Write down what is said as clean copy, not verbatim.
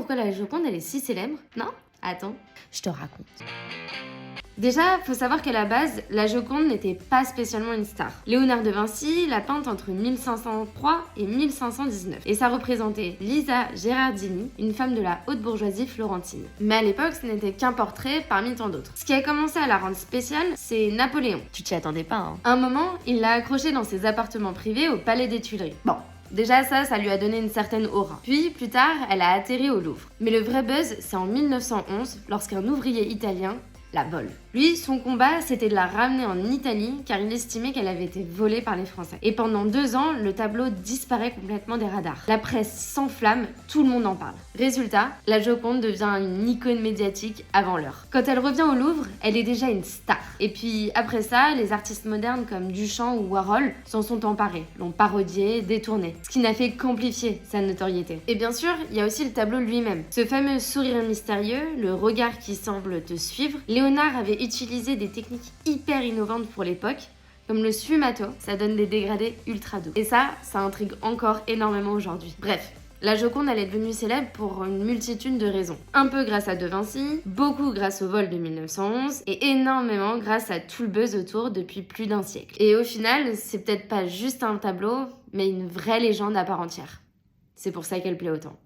pourquoi la Joconde elle est si célèbre? Non? Attends, je te raconte. Déjà, faut savoir qu'à la base, la Joconde n'était pas spécialement une star. Léonard de Vinci l'a peinte entre 1503 et 1519. Et ça représentait Lisa Gherardini, une femme de la haute bourgeoisie florentine. Mais à l'époque, ce n'était qu'un portrait parmi tant d'autres. Ce qui a commencé à la rendre spéciale, c'est Napoléon. Tu t'y attendais pas, hein? À un moment, il l'a accrochée dans ses appartements privés au Palais des Tuileries. Bon. Déjà ça lui a donné une certaine aura. Puis, plus tard, elle a atterri au Louvre. Mais le vrai buzz, c'est en 1911, lorsqu'un ouvrier italien la vole. Lui, son combat, c'était de la ramener en Italie car il estimait qu'elle avait été volée par les Français. Et pendant 2 ans, le tableau disparaît complètement des radars. La presse s'enflamme, tout le monde en parle. Résultat, la Joconde devient une icône médiatique avant l'heure. Quand elle revient au Louvre, elle est déjà une star. Et puis après ça, les artistes modernes comme Duchamp ou Warhol s'en sont emparés, l'ont parodié, détourné, ce qui n'a fait qu'amplifier sa notoriété. Et bien sûr, il y a aussi le tableau lui-même. Ce fameux sourire mystérieux, le regard qui semble te suivre, Léonard avait utilisé des techniques hyper innovantes pour l'époque, comme le sfumato, ça donne des dégradés ultra doux. Et ça intrigue encore énormément aujourd'hui. Bref, la Joconde, elle est devenue célèbre pour une multitude de raisons. Un peu grâce à De Vinci, beaucoup grâce au vol de 1911, et énormément grâce à tout le buzz autour depuis plus d'un siècle. Et au final, c'est peut-être pas juste un tableau, mais une vraie légende à part entière. C'est pour ça qu'elle plaît autant.